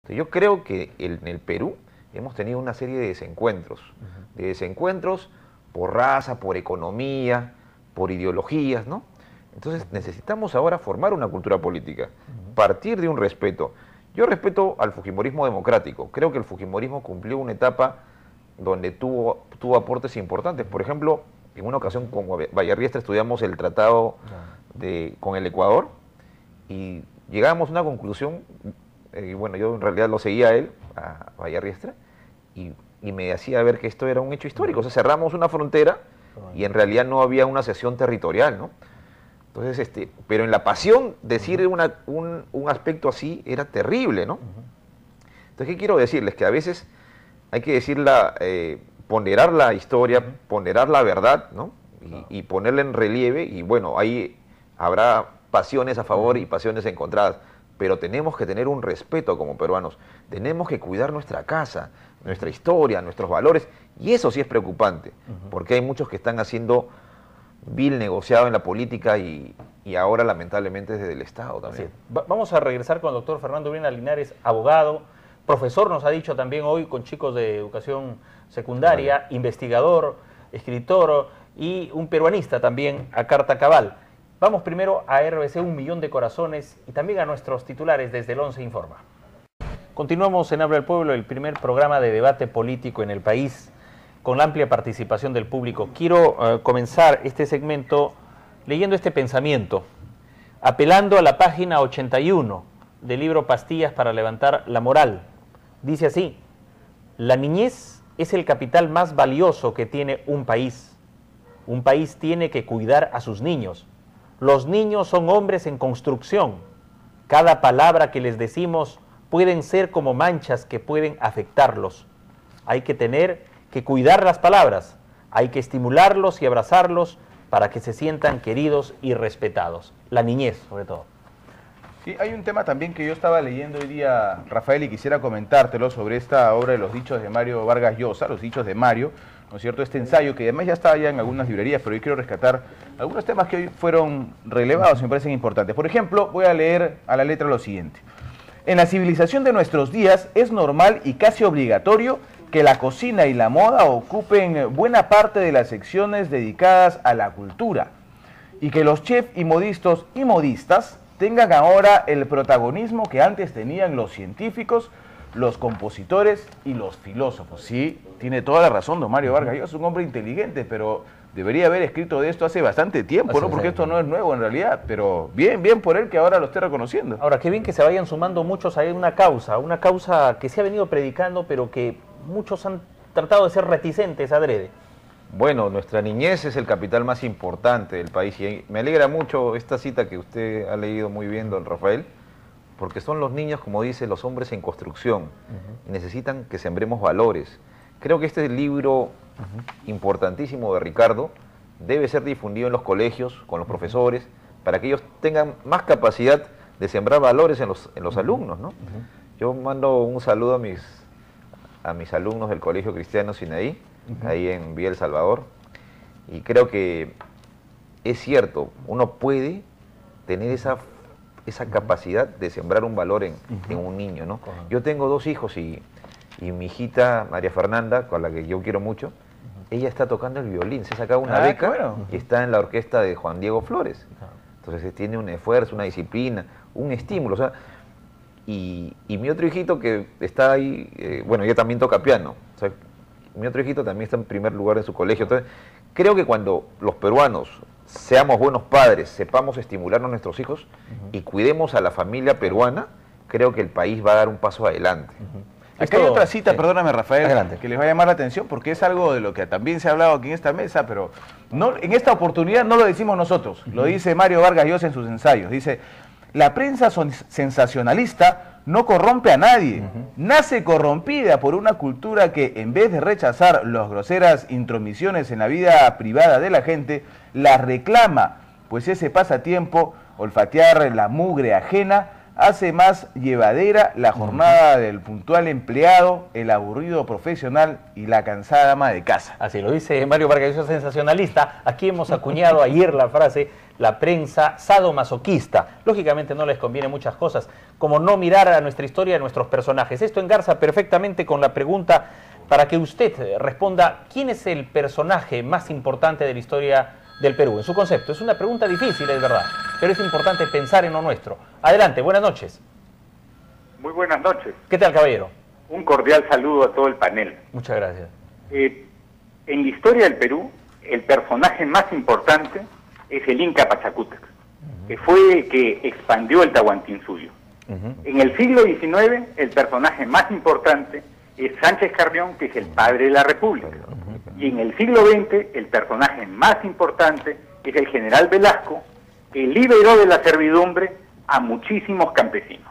Yo creo que en el Perú hemos tenido una serie de desencuentros por raza, por economía, por ideologías, ¿no? Entonces necesitamos ahora formar una cultura política, partir de un respeto. Yo respeto al fujimorismo democrático, creo que el fujimorismo cumplió una etapa donde tuvo aportes importantes. Por ejemplo, en una ocasión con Bayarriestra estudiamos el tratado con el Ecuador y llegamos a una conclusión. Bueno, yo en realidad lo seguía a él, a Bayarriestra, y me hacía ver que esto era un hecho histórico. O sea, cerramos una frontera y en realidad no había una cesión territorial, ¿no? Entonces, pero en la pasión decir un aspecto así era terrible, ¿no? Entonces, ¿qué quiero decirles? Que a veces hay que ponderar la historia, ponderar la verdad, ¿no? Y ponerla en relieve, y bueno, ahí habrá pasiones a favor y pasiones encontradas, pero tenemos que tener un respeto como peruanos, tenemos que cuidar nuestra casa, nuestra historia, nuestros valores, y eso sí es preocupante, porque hay muchos que están haciendo vil negociado en la política y ahora lamentablemente desde el Estado también. Vamos a regresar con el doctor Fernando Urbina Linares, abogado, profesor, nos ha dicho también hoy con chicos de educación secundaria, investigador, escritor y un peruanista también a carta cabal. Vamos primero a RBC, 1 millón de corazones, y también a nuestros titulares desde el 11 Informa. Continuamos en Habla del Pueblo, el primer programa de debate político en el país, con la amplia participación del público. Quiero comenzar este segmento leyendo este pensamiento, apelando a la página 81 del libro Pastillas para levantar la moral. Dice así: la niñez es el capital más valioso que tiene un país. Un país tiene que cuidar a sus niños. Los niños son hombres en construcción. Cada palabra que les decimos pueden ser como manchas que pueden afectarlos. Hay que cuidar las palabras, hay que estimularlos y abrazarlos para que se sientan queridos y respetados. La niñez, sobre todo. Sí, hay un tema también que yo estaba leyendo hoy día, Rafael, y quisiera comentártelo sobre esta obra de los dichos de Mario Vargas Llosa, los dichos de Mario, ¿no es cierto? Este ensayo que además ya está ya en algunas librerías, pero yo quiero rescatar algunos temas que hoy fueron relevados y me parecen importantes. Por ejemplo, voy a leer a la letra lo siguiente. En la civilización de nuestros días es normal y casi obligatorio que la cocina y la moda ocupen buena parte de las secciones dedicadas a la cultura y que los chefs y modistas tengan ahora el protagonismo que antes tenían los científicos, los compositores y los filósofos. Sí, tiene toda la razón don Mario Vargas Llosa, es un hombre inteligente, pero debería haber escrito de esto hace bastante tiempo, ¿no? Porque esto no es nuevo en realidad, pero bien por él que ahora lo esté reconociendo. Ahora, qué bien que se vayan sumando muchos a una causa que se ha venido predicando, pero que muchos han tratado de ser reticentes adrede. Bueno, nuestra niñez es el capital más importante del país y me alegra mucho esta cita que usted ha leído muy bien, don Rafael, porque son los niños, como dice, los hombres en construcción y necesitan que sembremos valores. Creo que este libro importantísimo de Ricardo debe ser difundido en los colegios, con los profesores, para que ellos tengan más capacidad de sembrar valores en los alumnos, ¿no? Yo mando un saludo a mis alumnos del Colegio Cristiano Sinaí, ahí en Villa El Salvador, y creo que es cierto, uno puede tener esa capacidad de sembrar un valor en un niño, ¿no? Yo tengo 2 hijos y mi hijita María Fernanda, con la que yo quiero mucho, ella está tocando el violín, se ha sacado una beca y está en la orquesta de Juan Diego Flores. Entonces tiene un esfuerzo, una disciplina, un estímulo, o sea, y mi otro hijito que está ahí, bueno, ella también toca piano, o sea, mi otro hijito también está en primer lugar en su colegio. Entonces, creo que cuando los peruanos seamos buenos padres, sepamos estimularnos a nuestros hijos y cuidemos a la familia peruana, creo que el país va a dar un paso adelante. Acá hay otra cita, perdóname Rafael, que les va a llamar la atención porque es algo de lo que también se ha hablado aquí en esta mesa, pero no, en esta oportunidad no lo decimos nosotros, lo dice Mario Vargas Llosa en sus ensayos. Dice: la prensa sensacionalista no corrompe a nadie, nace corrompida por una cultura que, en vez de rechazar las groseras intromisiones en la vida privada de la gente, las reclama, pues ese pasatiempo, olfatear la mugre ajena, hace más llevadera la jornada del puntual empleado, el aburrido profesional y la cansada ama de casa. Así lo dice Mario Vargas Llosa, sensacionalista. Aquí hemos acuñado ayer la frase, la prensa sadomasoquista. Lógicamente no les conviene muchas cosas, como no mirar a nuestra historia, a nuestros personajes. Esto engarza perfectamente con la pregunta para que usted responda, ¿quién es el personaje más importante de la historia del Perú? En su concepto, es una pregunta difícil, es verdad, pero es importante pensar en lo nuestro. Adelante, buenas noches. Muy buenas noches. ¿Qué tal, caballero? Un cordial saludo a todo el panel. Muchas gracias. En la historia del Perú, el personaje más importante es el Inca Pachacútec, que fue el que expandió el Tahuantinsuyo. En el siglo XIX, el personaje más importante es Sánchez Carrión, que es el padre de la República. Y en el siglo XX, el personaje más importante es el general Velasco, que liberó de la servidumbre a muchísimos campesinos.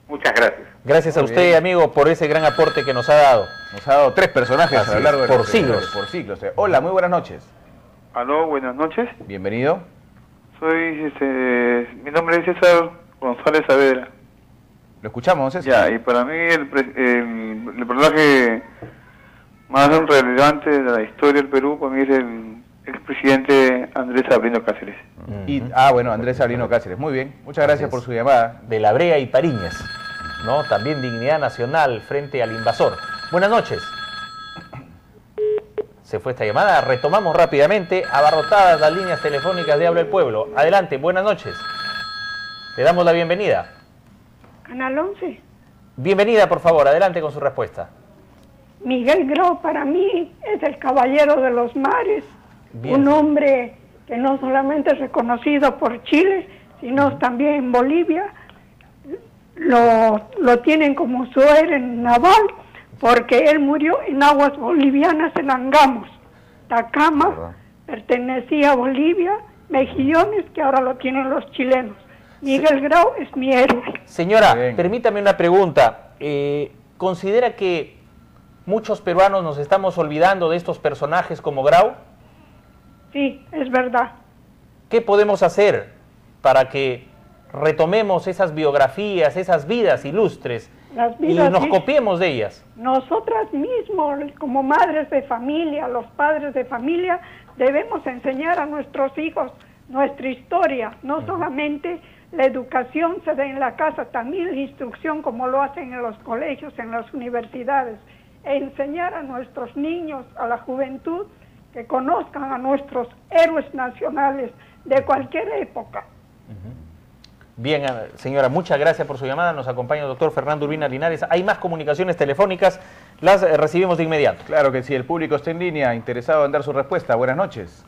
Muchas gracias. Gracias a usted, amigo, por ese gran aporte que nos ha dado. Nos ha dado 3 personajes Así a lo largo es, de por siglos. Por siglos. Hola, muy buenas noches. Aló, buenas noches. Bienvenido. Soy, mi nombre es César González Saavedra. Lo escuchamos, César. Ya, y para mí el personaje más relevante de la historia del Perú, para mí es el expresidente Andrés Sablino Cáceres. Bueno, Andrés Sablino Cáceres. Muy bien, muchas gracias por su llamada. De La Brea y Pariñas, ¿no? También dignidad nacional frente al invasor. Buenas noches. Se fue esta llamada, retomamos rápidamente, abarrotadas las líneas telefónicas de Habla el Pueblo. Adelante, buenas noches. Le damos la bienvenida. Canal 11. Bienvenida, por favor, adelante con su respuesta. Miguel Grau para mí es el caballero de los mares, Bien. un hombre que no solamente es reconocido por Chile, sino también en Bolivia. Lo tienen como su héroe naval, porque él murió en aguas bolivianas en Angamos. Tacama pertenecía a Bolivia, Mejillones, que ahora lo tienen los chilenos. Miguel Grau es mi héroe. Señora, Bien. permítame una pregunta. ¿Considera que muchos peruanos nos estamos olvidando de estos personajes como Grau? Sí, es verdad. ¿Qué podemos hacer para que retomemos esas biografías, esas vidas ilustres Las y vidas, nos sí. copiemos de ellas? Nosotras mismos, como madres de familia, los padres de familia, debemos enseñar a nuestros hijos nuestra historia. No solamente la educación se da en la casa, también la instrucción, como lo hacen en los colegios, en las universidades. Enseñar a nuestros niños, a la juventud, que conozcan a nuestros héroes nacionales de cualquier época. Bien, señora, muchas gracias por su llamada. Nos acompaña el doctor Fernando Urbina Linares. Hay más comunicaciones telefónicas, las recibimos de inmediato. Claro que sí, el público está en línea, interesado en dar su respuesta. Buenas noches.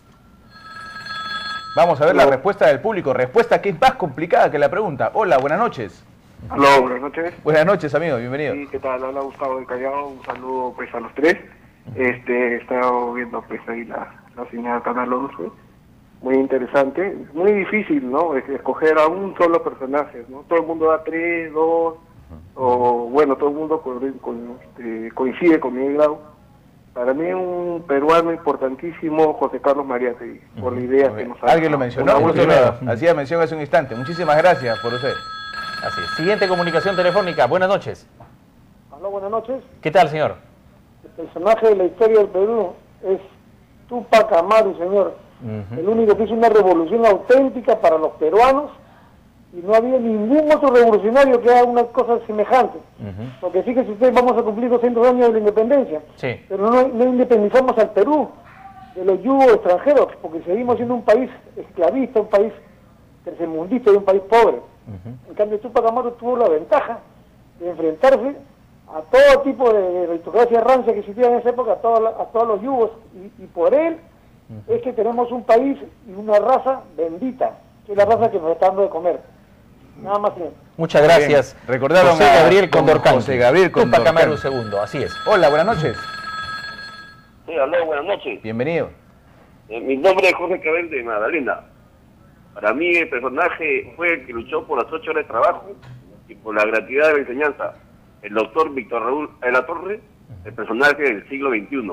Vamos a ver la respuesta del público, respuesta que es más complicada que la pregunta. Hola, buenas noches. Aló, buenas noches. Buenas noches, amigo, bienvenido. Sí, ¿qué tal? Habla Gustavo del Callao, un saludo pues a los tres. He estado viendo pues ahí la señal Canal 11. Muy interesante, muy difícil, ¿no? Escoger a un solo personaje, ¿no? Todo el mundo da 3, 2, o bueno, todo el mundo coincide con Miguel Grau. Para mí un peruano importantísimo, José Carlos Mariátegui, por la idea que nos ha Alguien lo mencionó, Una usted última. lo hacía mención hace un instante. Muchísimas gracias por usted. Así es. Siguiente comunicación telefónica. Buenas noches. Aló, buenas noches. ¿Qué tal, señor? El personaje de la historia del Perú es Túpac Amaru, señor. El único que hizo una revolución auténtica para los peruanos, y no había ningún otro revolucionario que haga una cosa semejante. Porque fíjese usted, vamos a cumplir 200 años de la independencia, Sí. pero no independizamos al Perú de los yugos extranjeros, porque seguimos siendo un país esclavista, un país tercermundista y un país pobre. En cambio, Túpac Amaru tuvo la ventaja de enfrentarse a todo tipo de aristocracia rancia que existía en esa época, a todos los yugos, y por él es que tenemos un país y una raza bendita, que es la raza que nos está dando de comer. Nada más, señor. Muchas gracias. Bien. Recordaron José a Gabriel don Condorcanqui. José Gabriel Túpac Amaru Condorcanqui. II, así es. Hola, buenas noches. Sí, aló, buenas noches. Bienvenido. Mi nombre es Jorge Cabel de Magdalena. Para mí el personaje fue el que luchó por las 8 horas de trabajo y por la gratuidad de la enseñanza. El doctor Víctor Raúl de la Torre, el personaje del siglo XXI.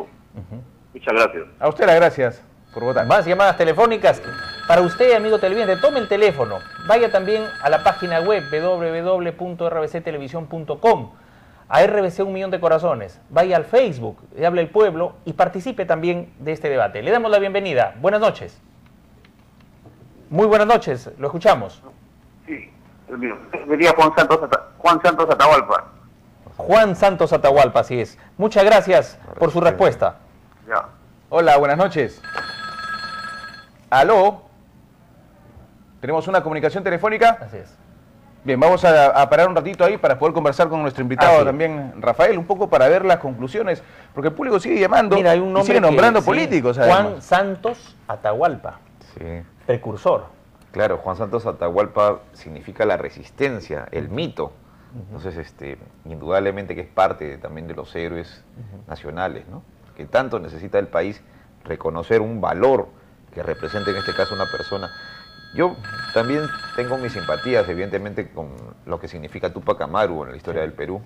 Muchas gracias. A usted las gracias. por votar. Más llamadas telefónicas. Para usted, amigo televidente, tome el teléfono. Vaya también a la página web www.rbctelevisión.com, a RBC 1 Millón de Corazones. Vaya al Facebook de Habla el Pueblo y participe también de este debate. Le damos la bienvenida. Buenas noches. Muy buenas noches, lo escuchamos. Sí, venía Juan Santos Atahualpa. Juan Santos Atahualpa, así es. Muchas gracias por su respuesta. Ya. Hola, buenas noches. ¿Aló? ¿Tenemos una comunicación telefónica? Así es. Bien, vamos a parar un ratito ahí para poder conversar con nuestro invitado Así. también, Rafael, un poco para ver las conclusiones, porque el público sigue llamando Mira, hay un y nombre sigue nombrando sí, políticos. Juan además. Santos Atahualpa, Sí. precursor. Claro, Juan Santos Atahualpa significa la resistencia, el mito. Entonces, indudablemente que es parte también de los héroes nacionales, ¿no? Que tanto necesita el país reconocer un valor que represente en este caso una persona. Yo también tengo mis simpatías, evidentemente, con lo que significa Túpac Amaru en la historia del Perú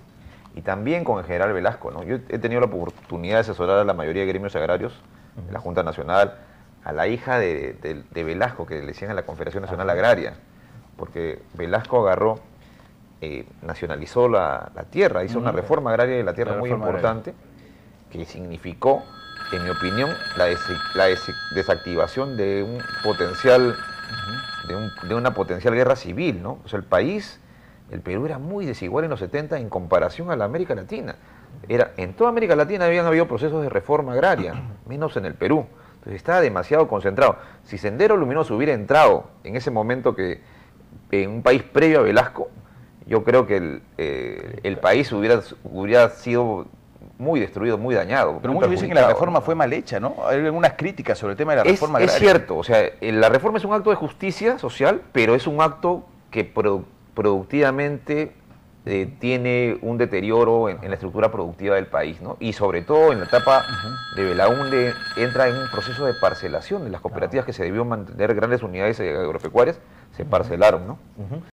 y también con el general Velasco, ¿no? Yo he tenido la oportunidad de asesorar a la mayoría de gremios agrarios de la Junta Nacional, a la hija de Velasco, que le decían a la Confederación Nacional Agraria, porque Velasco agarró, nacionalizó la tierra, hizo una reforma agraria de la tierra muy importante, que significó, en mi opinión, la desactivación de un potencial, de una potencial guerra civil, ¿no? O sea, el Perú era muy desigual en los 70 en comparación a la América Latina. En toda América Latina habían habido procesos de reforma agraria, menos en el Perú. Entonces estaba demasiado concentrado. Si Sendero Luminoso hubiera entrado en ese momento en un país previo a Velasco, yo creo que el país hubiera sido muy destruido, muy dañado. Pero muy muchos dicen que la perjudicado, reforma ¿no? fue mal hecha, ¿no? Hay algunas críticas sobre el tema de la reforma agraria. Es cierto, o sea, la reforma es un acto de justicia social, pero es un acto que productivamente tiene un deterioro en la estructura productiva del país, ¿no? Y sobre todo en la etapa de Belaúnde entra en un proceso de parcelación de las cooperativas que se debió mantener grandes unidades agropecuarias, se parcelaron, ¿no?